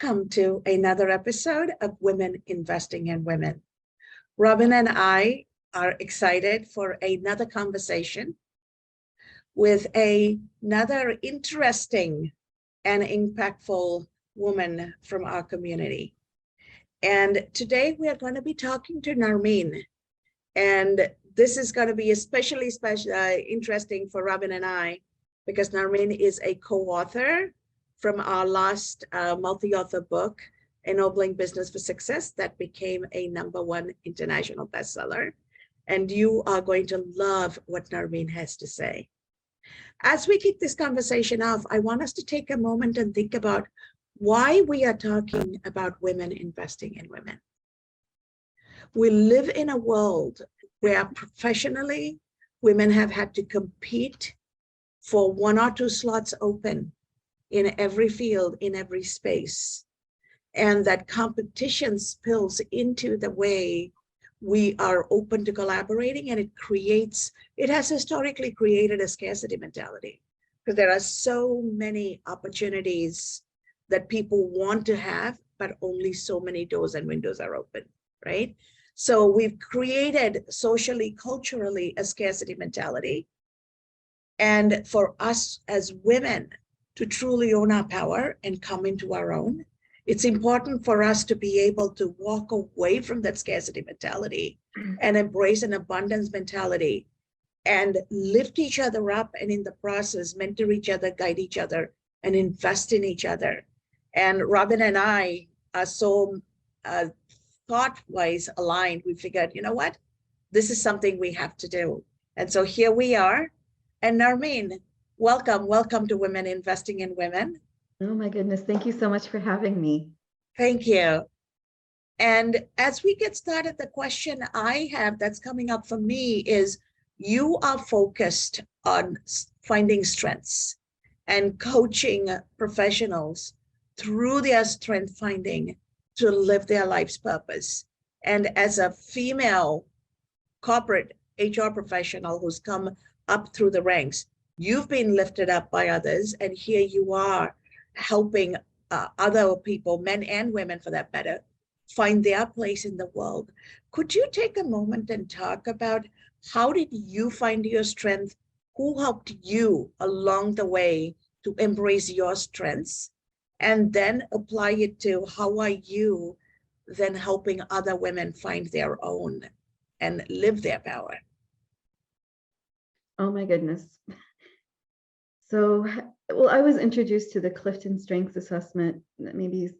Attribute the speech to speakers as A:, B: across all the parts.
A: Welcome to another episode of Women Investing in Women. Robin and I are excited for another conversation with another interesting and impactful woman from our community. And today we are going to be talking to Narmeen. And this is going to be especially interesting for Robin and I because Narmeen is a co-author from our last multi-author book, Ennobling Business for Success, that became a #1 international bestseller. And you are going to love what Narmeen has to say. As we kick this conversation off, I want us to take a moment and think about why we are talking about women investing in women. We live in a world where professionally, women have had to compete for 1 or 2 slots open in every field, in every space. And that competition spills into the way we are open to collaborating, and it has historically created a scarcity mentality because there are so many opportunities that people want to have, but only so many doors and windows are open, right? So we've created socially, culturally, a scarcity mentality. And for us as women to truly own our power and come into our own, it's important for us to be able to walk away from that scarcity mentality and embrace an abundance mentality and lift each other up, and in the process, mentor each other, guide each other, and invest in each other. And Robin and I are so thought-wise aligned. We figured, you know what? This is something we have to do. And so here we are. And Narmeen, welcome to Women Investing in Women.
B: Oh my goodness, thank you so much for having me.
A: Thank you. And as we get started, the question I have that's coming up for me is, you are focused on finding strengths and coaching professionals through their strength finding to live their life's purpose. And as a female corporate HR professional who's come up through the ranks, you've been lifted up by others, and here you are helping other people, men and women for that matter, find their place in the world. Could you take a moment and talk about how did you find your strength? Who helped you along the way to embrace your strengths? And then apply it to how are you then helping other women find their own and live their power?
B: Oh my goodness. So, well, I was introduced to the Clifton Strengths Assessment maybe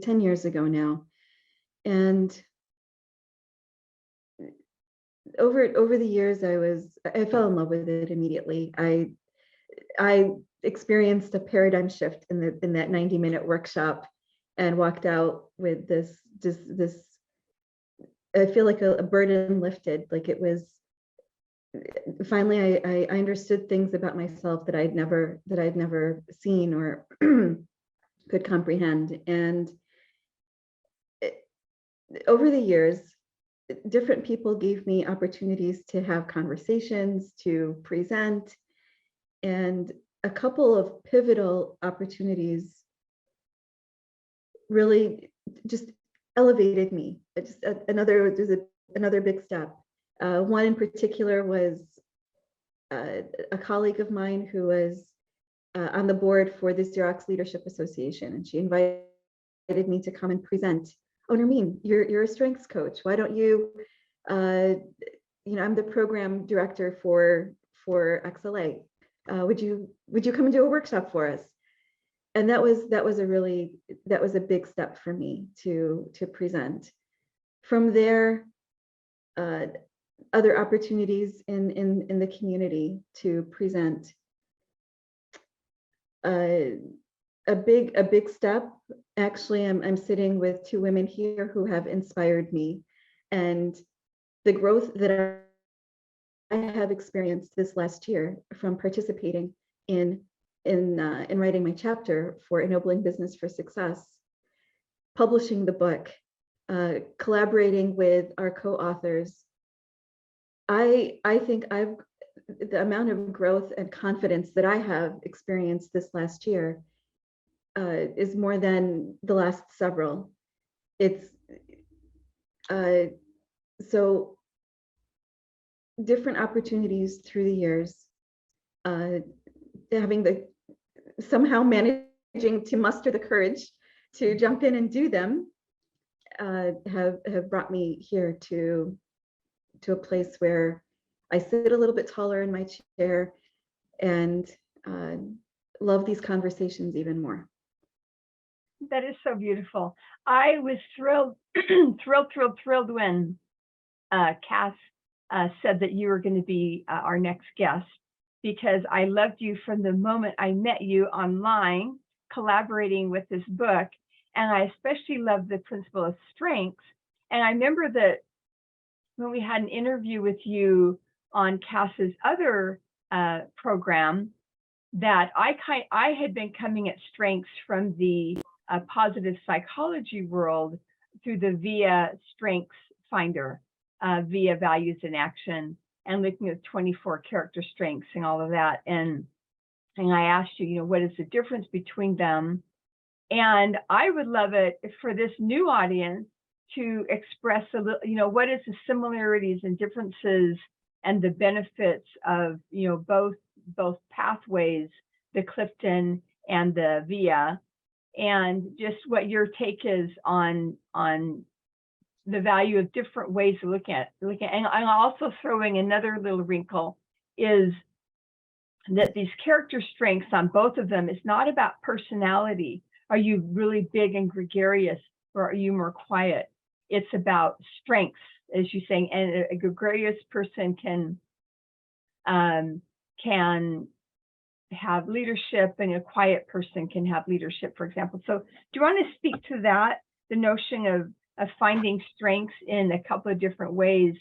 B: 10 years ago now. And over the years, I fell in love with it immediately. I experienced a paradigm shift in that 90-minute workshop and walked out with this I feel like a burden lifted. Like it was finally I understood things about myself that I'd never seen or could comprehend. And over the years, different people gave me opportunities to have conversations, to present, and a couple of pivotal opportunities really just elevated me. Another big step. One in particular was a colleague of mine who was on the board for the Xerox Leadership Association, and she invited me to come and present. Oh, Nermine, you're a strengths coach. Why don't you? I'm the program director for XLA. Would you come and do a workshop for us? And that was a big step for me to present. From there, other opportunities in the community to present. A big step. Actually, I'm sitting with 2 women here who have inspired me, and the growth that I have experienced this last year from participating in writing my chapter for Ennobling Business for Success, publishing the book, collaborating with our co-authors. I think the amount of growth and confidence that I have experienced this last year is more than the last several. It's so different opportunities through the years, having the somehow managing to muster the courage to jump in and do them, have brought me here to a place where I sit a little bit taller in my chair and love these conversations even more.
C: That is so beautiful. I was thrilled, thrilled when Cass said that you were going to be our next guest, because I loved you from the moment I met you online, collaborating with this book. And I especially loved the principle of strengths. And I remember that when we had an interview with you on Cass's other program, that I had been coming at strengths from the positive psychology world through the VIA Strengths Finder, VIA Values in Action, and looking at 24 character strengths and all of that. And I asked you, what is the difference between them? And I would love it for this new audience to express a little, what is the similarities and differences and the benefits of, both pathways, the Clifton and the VIA, and just what your take is on the value of different ways of looking at. And I'm also throwing another little wrinkle, is that these character strengths on both of them is not about personality. Are you really big and gregarious, or are you more quiet? It's about strengths, as you're saying, and a gregarious person can have leadership, and a quiet person can have leadership, for example. So do you want to speak to that, the notion of finding strengths in a couple of different ways,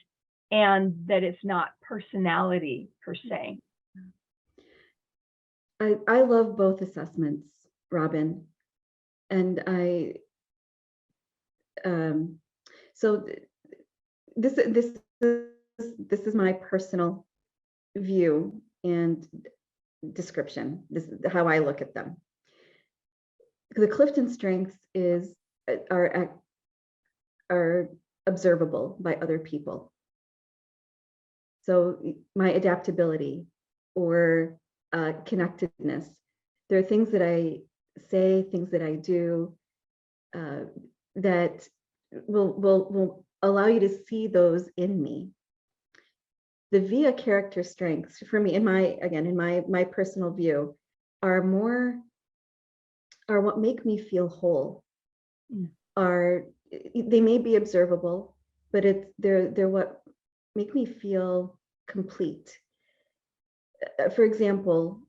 C: and that it's not personality per se?
B: I love both assessments, Robin, and so this is my personal view and description. This is how I look at them. The Clifton strengths are observable by other people. So my adaptability or connectedness, there are things that I say, things that I do that will allow you to see those in me. The VIA character strengths, for me, in my personal view, are what make me feel whole. They may be observable, but they're what make me feel complete. For example,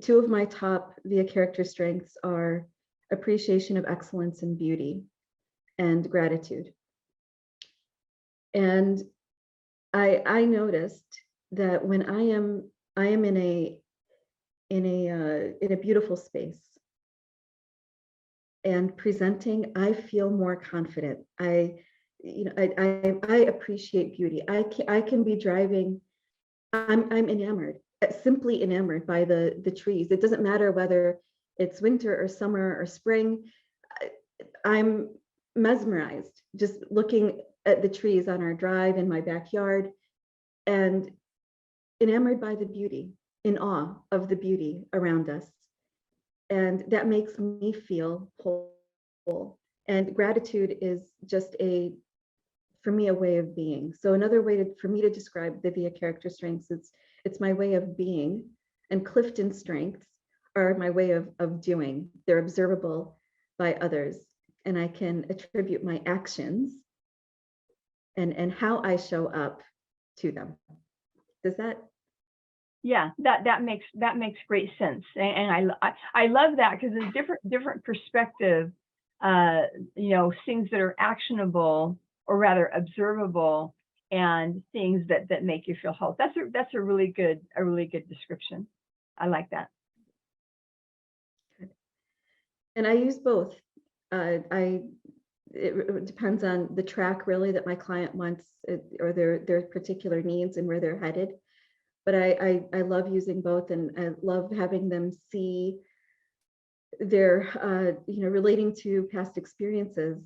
B: two of my top VIA character strengths are appreciation of excellence and beauty, and gratitude. And I noticed that when I am in a beautiful space and presenting, I feel more confident. I appreciate beauty. I can be driving. I'm enamored, simply enamored by the trees. It doesn't matter whether it's winter or summer or spring. I'm mesmerized just looking at the trees on our drive in my backyard, and enamored by the beauty, in awe of the beauty around us. And that makes me feel whole. And gratitude is just for me, a way of being. So another way for me to describe the VIA character strengths, it's my way of being. And Clifton strengths are my way of doing. They're observable by others, and I can attribute my actions and how I show up to them. Does that?
C: Yeah, that makes great sense, and I love that, because it's different perspective. Things that are actionable, or rather observable, and things that make you feel whole. That's a really good description. I like that.
B: And I use both. It depends on the track, really, that my client wants, or their particular needs and where they're headed. But I love using both, and I love having them see they're relating to past experiences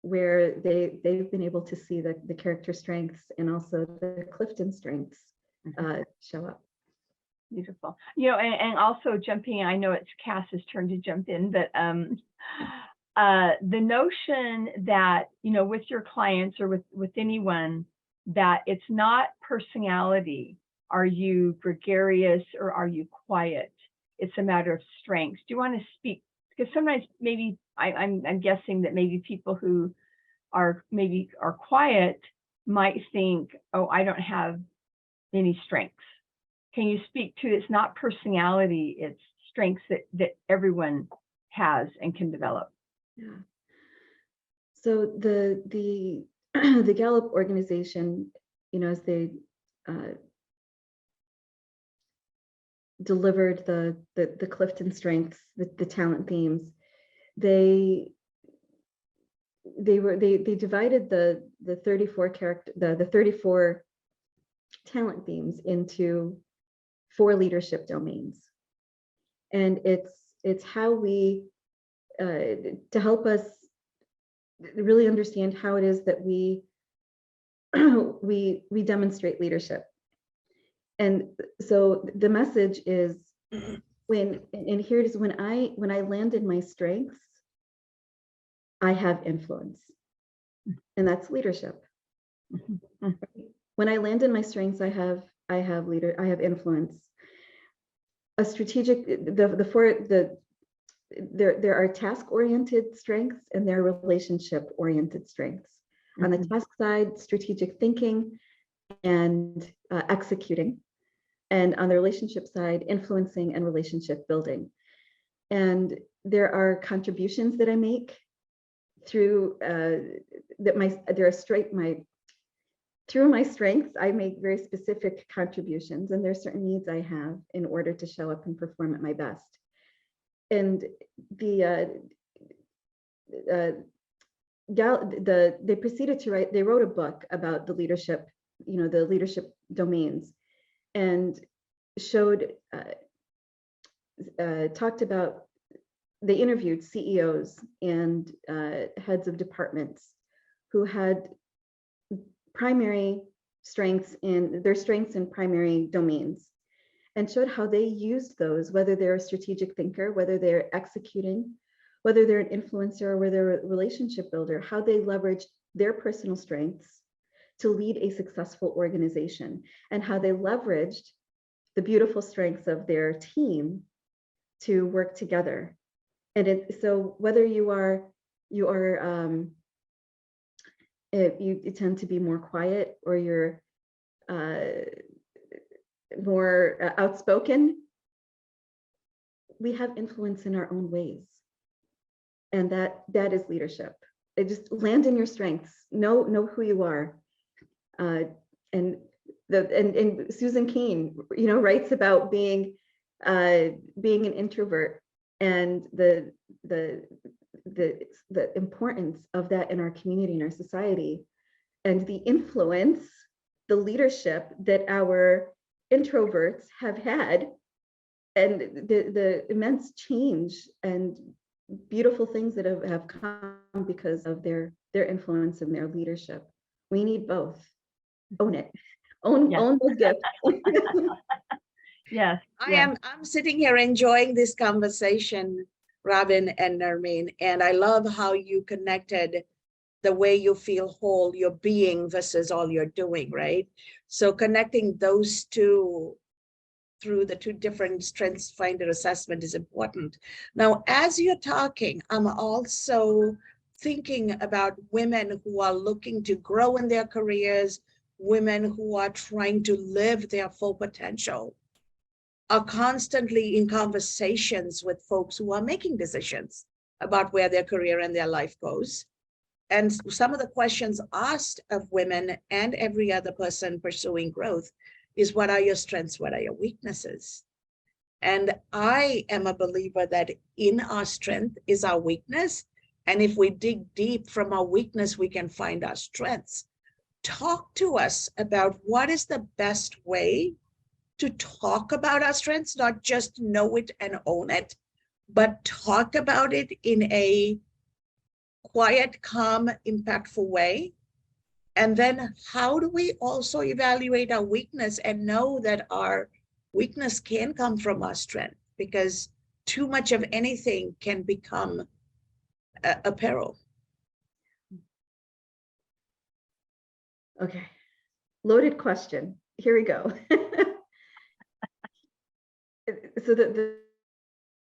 B: where they've been able to see the character strengths and also the Clifton strengths show up.
C: Beautiful. And also jumping in, I know it's Cass's turn to jump in, but the notion that, with your clients or with anyone, that it's not personality. Are you gregarious or are you quiet? It's a matter of strengths. Do you want to speak? Because sometimes maybe I'm guessing that maybe people who are quiet might think, oh, I don't have any strengths. Can you speak to, it's not personality, it's strengths that everyone has and can develop?
B: Yeah. So the the Gallup organization, as they delivered the Clifton strengths, the talent themes, they divided the 34 talent themes into 4 leadership domains, and it's how we to help us really understand how it is that we we demonstrate leadership. And so the message is, when I land in my strengths, I have influence, and that's leadership. When I land in my strengths, I have influence. A strategic, there are task-oriented strengths and there are relationship-oriented strengths. On the task side, strategic thinking and executing, and on the relationship side, influencing and relationship building. And there are contributions that I make through through my strengths. I make very specific contributions, and there are certain needs I have in order to show up and perform at my best. And they proceeded to write, they wrote a book about the leadership, the leadership domains, and talked about, they interviewed CEOs and heads of departments who had primary strengths in primary domains, and showed how they used those, whether they're a strategic thinker, whether they're executing, whether they're an influencer, or whether they're a relationship builder, how they leveraged their personal strengths to lead a successful organization, and how they leveraged the beautiful strengths of their team to work together. And so whether you tend to be more quiet, or you're more outspoken, we have influence in our own ways, and that is leadership. Just land in your strengths, know who you are, and Susan Cain, writes about being an introvert, and the importance of that in our community, in our society, and the influence, the leadership that our introverts have had, and the immense change and beautiful things that have come because of their influence and their leadership. We need both. Own it. Own those gifts.
C: Yes.
A: I'm sitting here enjoying this conversation, Robin and Nermine, and I love how you connected the way you feel whole, your being versus all you're doing, right? So connecting those two through the 2 different strengths finder assessment is important. Now, as you're talking, I'm also thinking about women who are looking to grow in their careers, women who are trying to live their full potential, are constantly in conversations with folks who are making decisions about where their career and their life goes. And some of the questions asked of women and every other person pursuing growth is, what are your strengths? What are your weaknesses? And I am a believer that in our strength is our weakness. And if we dig deep from our weakness, we can find our strengths. Talk to us about what is the best way to talk about our strengths, not just know it and own it, but talk about it in a quiet, calm, impactful way. And then how do we also evaluate our weakness and know that our weakness can come from our strength? Because too much of anything can become a peril.
B: Okay, loaded question. Here we go. So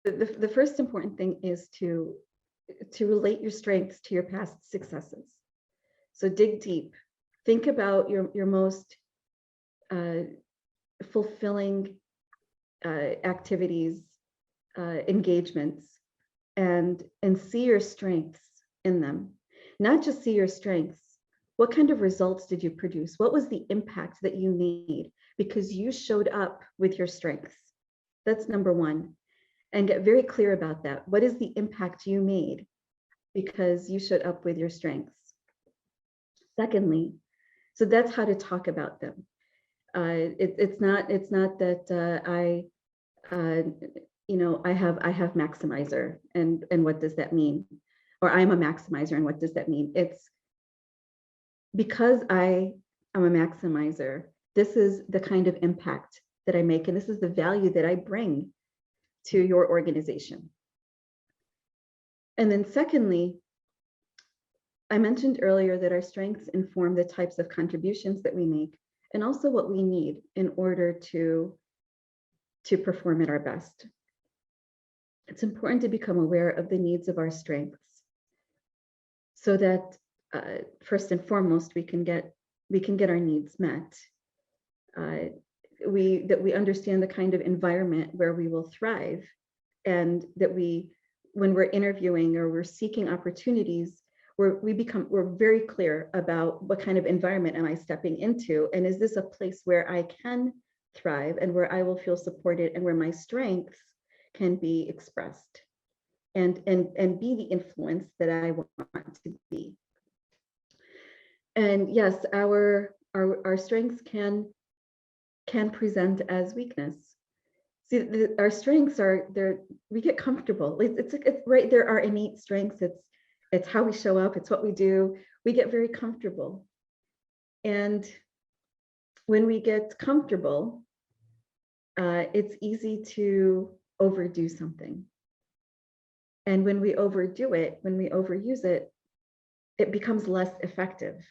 B: the first important thing is to relate your strengths to your past successes. So dig deep. Think about your most fulfilling activities, engagements, and see your strengths in them. Not just see your strengths. What kind of results did you produce? What was the impact that you made because you showed up with your strengths? That's number one. And get very clear about that. What is the impact you made because you showed up with your strengths? Secondly, so that's how to talk about them. It's not that I have maximizer and what does that mean? Or I'm a maximizer and what does that mean? It's because I am a maximizer, this is the kind of impact that I make, and this is the value that I bring to your organization. And then secondly, I mentioned earlier that our strengths inform the types of contributions that we make and also what we need in order to perform at our best. It's important to become aware of the needs of our strengths so that first and foremost, we can get our needs met. That we understand the kind of environment where we will thrive, and that when we're interviewing or we're seeking opportunities, we're very clear about what kind of environment am I stepping into, and is this a place where I can thrive and where I will feel supported and where my strengths can be expressed and be the influence that I want to be. And yes, our strengths can present as weakness. See, our strengths we get comfortable. It's right there, our innate strengths. It's how we show up. It's what we do. We get very comfortable. And when we get comfortable, it's easy to overdo something. And when we overdo it, when we overuse it, it becomes less effective.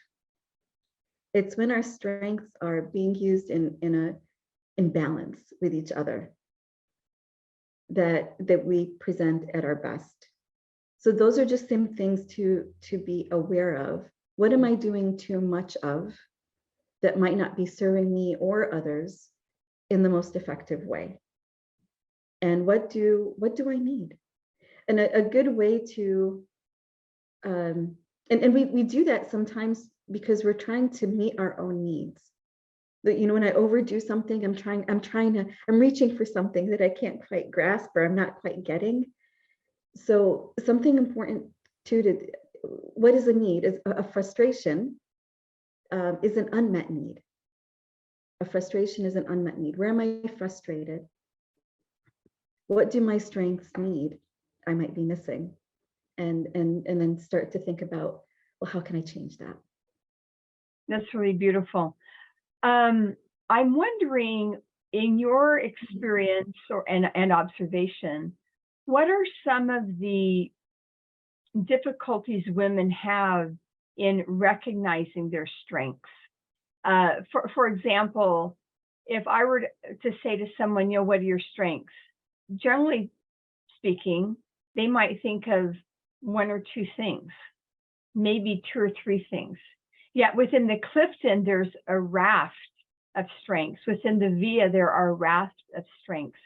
B: It's when our strengths are being used in balance with each other that we present at our best. So those are just some things to be aware of. What am I doing too much of that might not be serving me or others in the most effective way? And what do I need? And a good way to and we do that sometimes because we're trying to meet our own needs. That, when I overdo something, I'm reaching for something that I can't quite grasp or I'm not quite getting. So something important too what is a need? Is a frustration is an unmet need. A frustration is an unmet need. Where am I frustrated? What do my strengths need? I might be missing, and then start to think about, well, how can I change that?
C: That's really beautiful. I'm wondering, in your experience and observation, what are some of the difficulties women have in recognizing their strengths? For example, if I were to say to someone, what are your strengths? Generally speaking, they might think of one or two things, maybe two or three things. Yet within the Clifton, there's a raft of strengths. Within the VIA, there are rafts of strengths.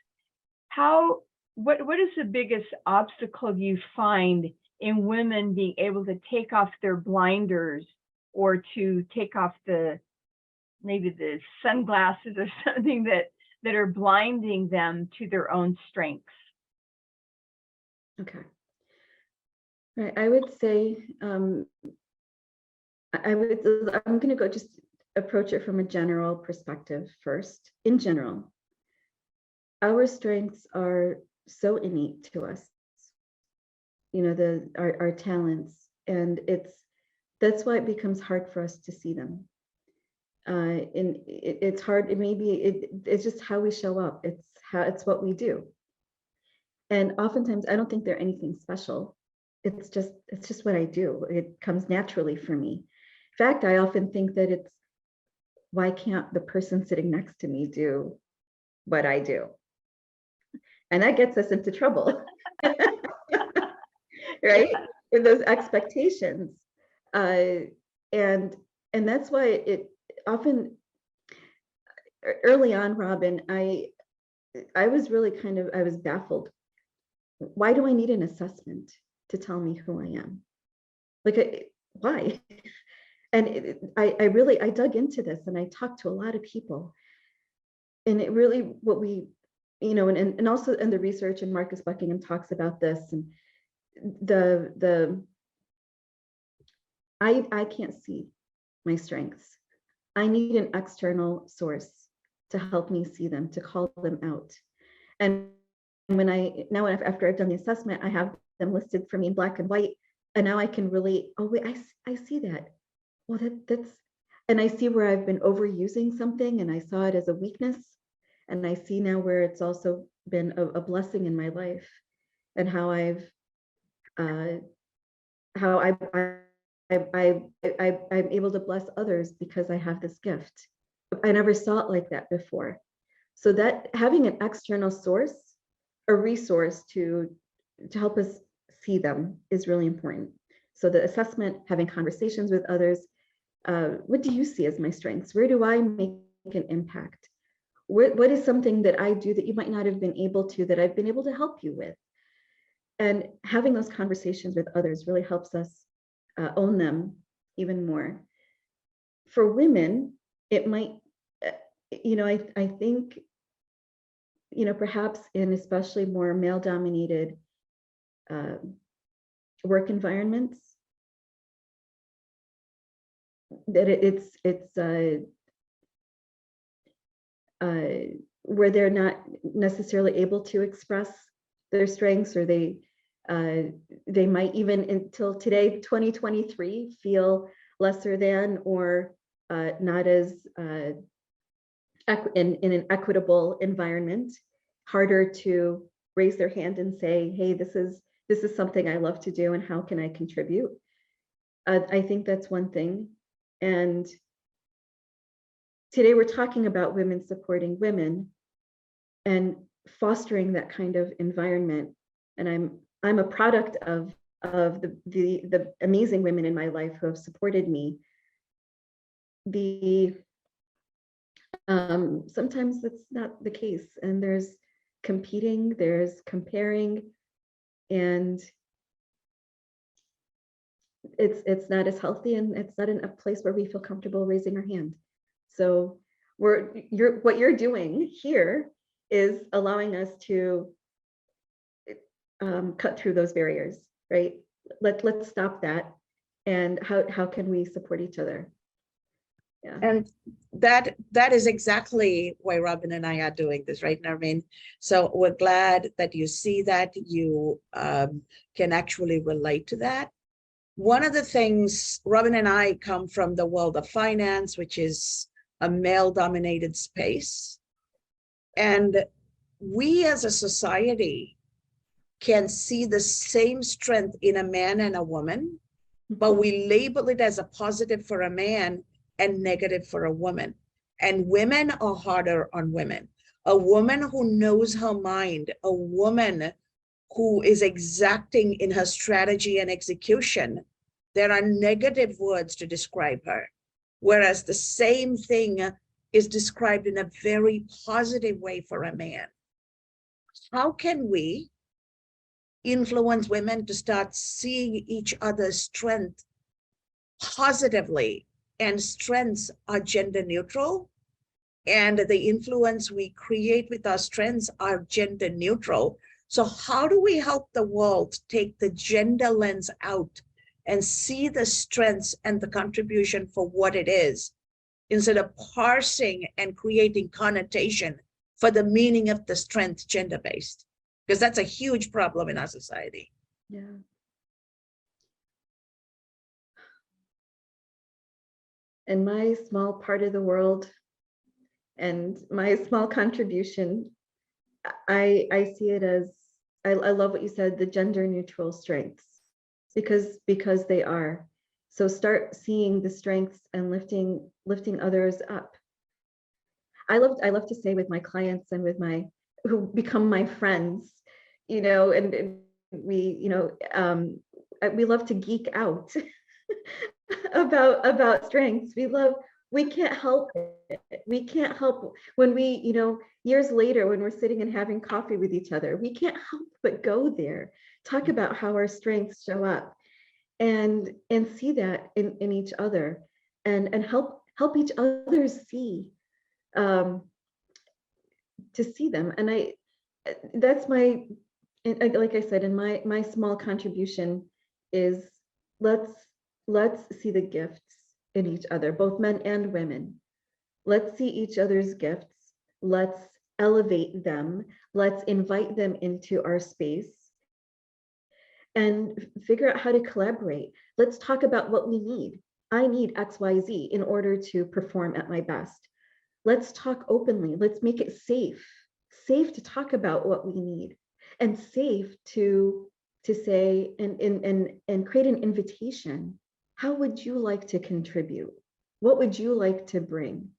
C: What is the biggest obstacle you find in women being able to take off their blinders or to take off maybe the sunglasses or something that are blinding them to their own strengths?
B: Okay. Right. I would say I'm going to go just approach it from a general perspective first. In general, our strengths are so innate to us, our talents, and that's why it becomes hard for us to see them. And it's hard. It's just how we show up. It's what we do. And oftentimes I don't think they're anything special. It's just what I do. It comes naturally for me. In fact, I often think that why can't the person sitting next to me do what I do? And that gets us into trouble, right? With those expectations. And that's why it often, early on, Robin, I was really I was baffled. Why do I need an assessment to tell me who I am? Why? And I dug into this, and I talked to a lot of people, and it really, what we, and also in the research, and Marcus Buckingham talks about this, and I can't see my strengths. I need an external source to help me see them, to call them out. And after I've done the assessment, I have them listed for me in black and white, and now I can relate. Oh wait, I see that. Well, that's, and I see where I've been overusing something, and I saw it as a weakness, and I see now where it's also been a blessing in my life, and how I'm able to bless others because I have this gift. I never saw it like that before. So that having an external source, a resource to help us see them, is really important. So the assessment, having conversations with others, what do you see as my strengths? Where do I make an impact? What is something that I do that you might not have been able to, that I've been able to help you with? And having those conversations with others really helps us own them even more. For women, it might, I think, perhaps in especially more male-dominated work environments, that it's where they're not necessarily able to express their strengths, or they might even, until today, 2023, feel lesser than, or not as in an equitable environment, harder to raise their hand and say, hey, this is something I love to do, and how can I contribute? I think that's one thing. And today we're talking about women supporting women and fostering that kind of environment. And I'm a product of the amazing women in my life who have supported me. Sometimes that's not the case, and there's competing, there's comparing, and it's not as healthy, and it's not in a place where we feel comfortable raising our hand. So what you're doing here is allowing us to cut through those barriers, right? Let's stop that. And how can we support each other? Yeah.
A: And that is exactly why Robin and I are doing this, right, Narmeen? So we're glad that you see that, you can actually relate to that. One of the things, Robin and I come from the world of finance, which is a male-dominated space. And we as a society can see the same strength in a man and a woman, but we label it as a positive for a man and negative for a woman. And women are harder on women. A woman who knows her mind, a woman who is exacting in her strategy and execution, there are negative words to describe her. Whereas the same thing is described in a very positive way for a man. How can we influence women to start seeing each other's strength positively? And strengths are gender neutral, and the influence we create with our strengths are gender neutral. So how do we help the world take the gender lens out and see the strengths and the contribution for what it is, instead of parsing and creating connotation for the meaning of the strength gender-based? because that's a huge problem in our society.
B: Yeah. In my small part of the world and my small contribution, I see it as, I love what you said, the gender neutral strengths, because they are. So start seeing the strengths and lifting others up. I love to say with my clients and with my, who become my friends, and we, we love to geek out about strengths. We can't help it. We can't help when we, years later, when we're sitting and having coffee with each other, we can't help but go there, talk about how our strengths show up and see that in each other and help each other see, to see them. And that's my, like I said, in my small contribution is let's see the gifts in each other, both men and women. Let's see each other's gifts. Let's elevate them. Let's invite them into our space and figure out how to collaborate. Let's talk about what we need. I need XYZ in order to perform at my best. Let's talk openly. Let's make it safe to talk about what we need, and safe to say and create an invitation. How would you like to contribute? What would you like to bring?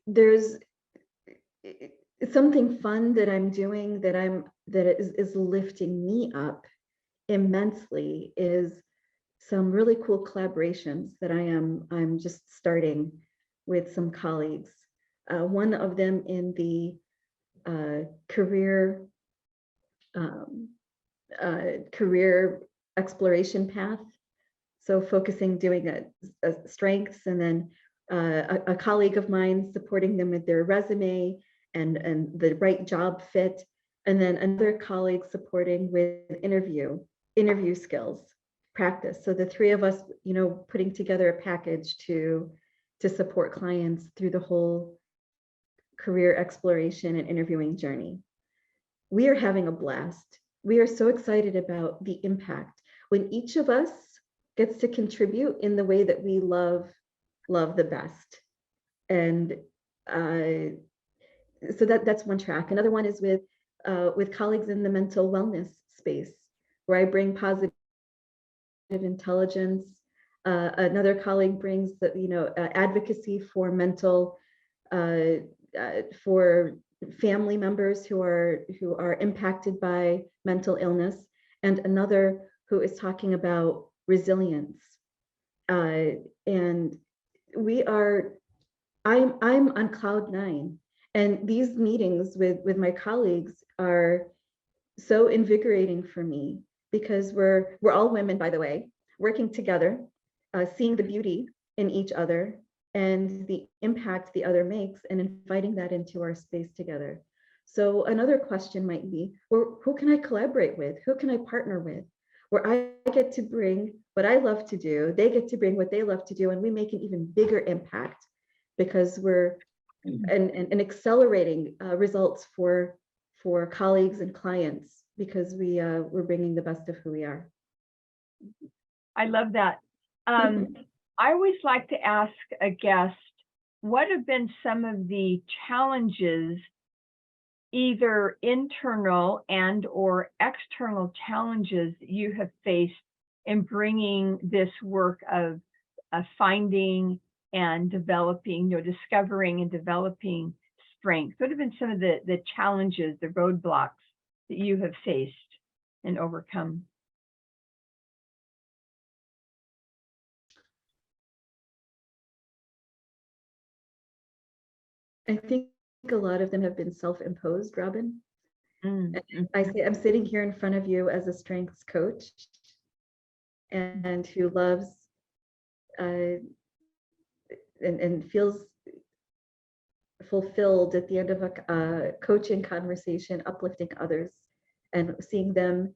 B: There's something fun that I'm doing that is lifting me up immensely, is some really cool collaborations that I'm just starting with some colleagues. One of them in the career exploration path. So focusing, doing a strengths, and then a colleague of mine supporting them with their resume and the right job fit, and then another colleague supporting with interview skills practice. So the three of us, putting together a package to support clients through the whole career exploration and interviewing journey. We are having a blast. We are so excited about the impact when each of us gets to contribute in the way that we love the best. And so that's one track. Another one is with colleagues in the mental wellness space, where I bring positive intelligence. Another colleague brings the advocacy for mental for family members who are impacted by mental illness, and another who is talking about resilience. And I'm on cloud 9, and these meetings with my colleagues are so invigorating for me, because we're all women, by the way, working together, seeing the beauty in each other and the impact the other makes, and inviting that into our space together. So another question might be, well, who can I collaborate with? Who can I partner with? Where I get to bring what I love to do, they get to bring what they love to do, and we make an even bigger impact, because we're and accelerating results for colleagues and clients, because we're bringing the best of who we are.
C: I love that. I always like to ask a guest, what have been some of the challenges, either internal and or external challenges, you have faced in bringing this work of finding and developing, discovering and developing strength? What have been some of the challenges, the roadblocks that you have faced and overcome?
B: I think a lot of them have been self-imposed, Robin.
C: Mm-hmm.
B: I'm sitting here in front of you as a strengths coach, and who loves and feels fulfilled at the end of a coaching conversation, uplifting others and seeing them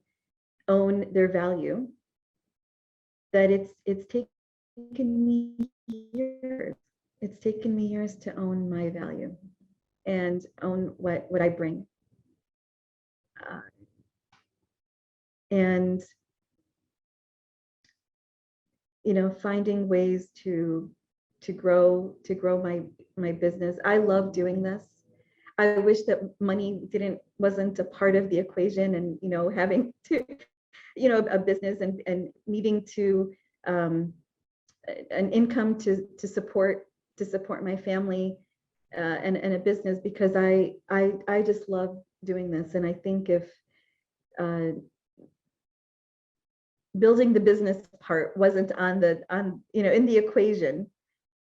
B: own their value. That it's taken me years. It's taken me years to own my value. and own what I bring. And finding ways to grow my business. I love doing this. I wish that money wasn't a part of the equation, and having to a business and needing to an income to support my family, and a business, because I just love doing this. And I think if building the business part wasn't in the equation,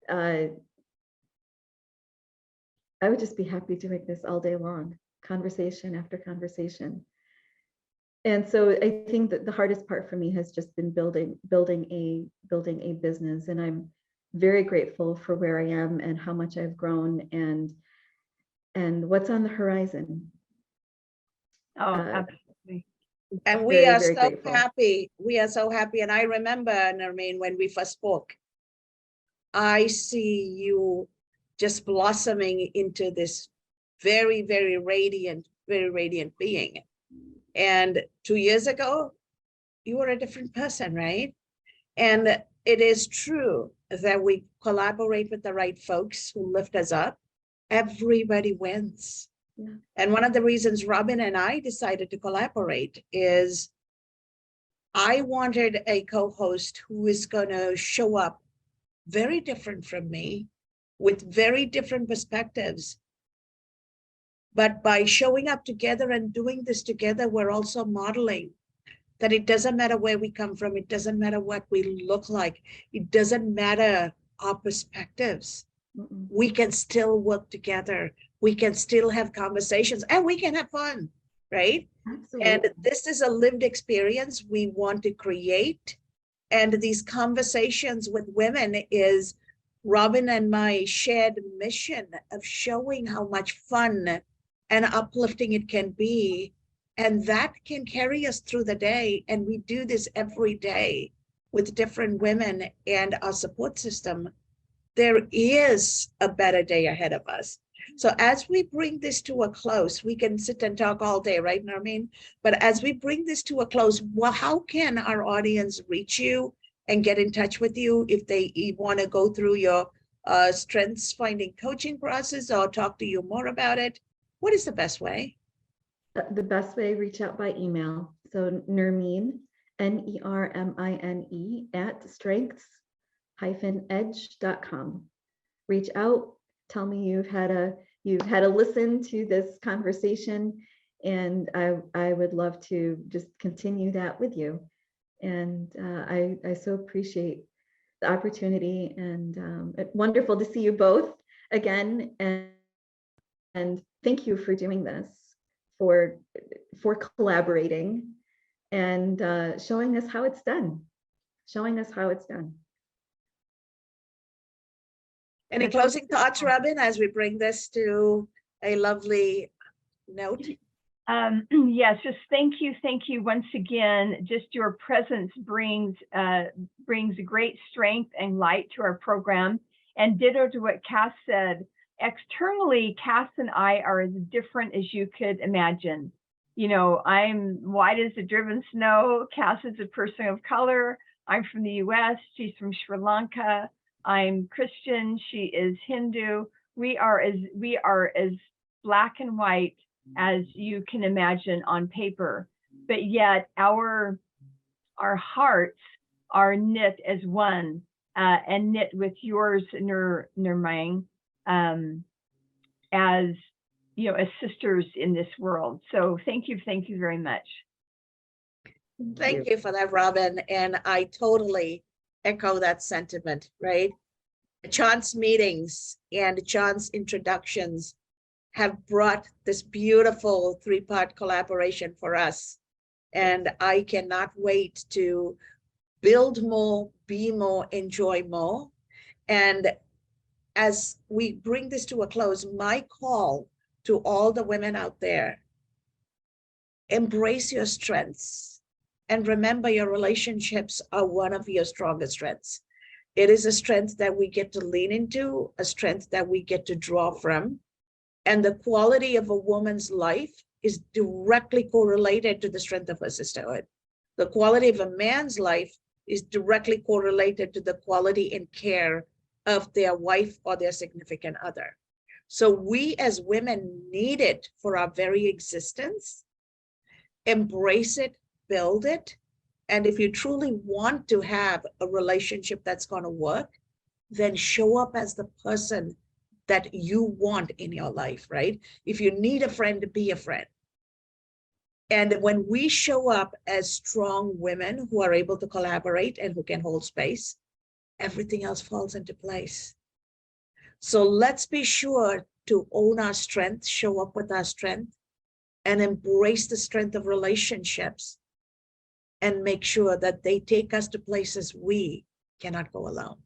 B: I would just be happy doing this all day long, conversation after conversation. And so I think that the hardest part for me has just been building a business. And I'm very grateful for where I am and how much I've grown and what's on the horizon.
C: Oh, absolutely.
A: And we are so happy. We are so happy. And I remember, Nermine, when we first spoke, I see you just blossoming into this very, very radiant being. And 2 years ago, you were a different person, right? And it is true that we collaborate with the right folks who lift us up. Everybody wins. Yeah. And one of the reasons Robin and I decided to collaborate is I wanted a co-host who is going to show up very different from me, with very different perspectives. But by showing up together and doing this together, we're also modeling that it doesn't matter where we come from. It doesn't matter what we look like. It doesn't matter our perspectives. Mm-mm. We can still work together. We can still have conversations, and we can have fun, right? Absolutely. And this is a lived experience we want to create. And these conversations with women is Robin and my shared mission of showing how much fun and uplifting it can be. And that can carry us through the day. And we do this every day with different women and our support system. There is a better day ahead of us. So as we bring this to a close, we can sit and talk all day, right, Narmeen? But as we bring this to a close, well, how can our audience reach you and get in touch with you if they want to go through your strengths finding coaching process or talk to you more about it? What is the best way?
B: The best way, reach out by email. So Nermine, Nermine at strengths-edge.com. Reach out, tell me you've had a listen to this conversation, and I would love to just continue that with you. And I so appreciate the opportunity, and wonderful to see you both again. And thank you for doing this, for collaborating and showing us how it's done.
A: Any closing thoughts, Robin, as we bring this to a lovely note?
C: Yes, just thank you once again. Just your presence brings great strength and light to our program. And ditto to what Cass said, externally, Cass and I are as different as you could imagine. I'm white as the driven snow. Cass is a person of color. I'm from the US. She's from Sri Lanka. I'm Christian. She is Hindu. We are as black and white as you can imagine on paper, but yet our hearts are knit as one, and knit with yours, Nermine, as as sisters in this world. So thank you very much.
A: Thank you for that, Robin. And I totally echo that sentiment, right? Chance meetings and chance introductions have brought this beautiful three-part collaboration for us. And I cannot wait to build more, be more, enjoy more. And as we bring this to a close, my call to all the women out there, embrace your strengths. And remember, your relationships are one of your strongest strengths. It is a strength that we get to lean into, a strength that we get to draw from. And the quality of a woman's life is directly correlated to the strength of her sisterhood. The quality of a man's life is directly correlated to the quality and care of their wife or their significant other. So we as women need it for our very existence. Embrace it, build it. And if you truly want to have a relationship that's going to work, then show up as the person that you want in your life, right? If you need a friend, to be a friend. And when we show up as strong women who are able to collaborate and who can hold space, everything else falls into place. So let's be sure to own our strength, show up with our strength, and embrace the strength of relationships, and make sure that they take us to places we cannot go alone.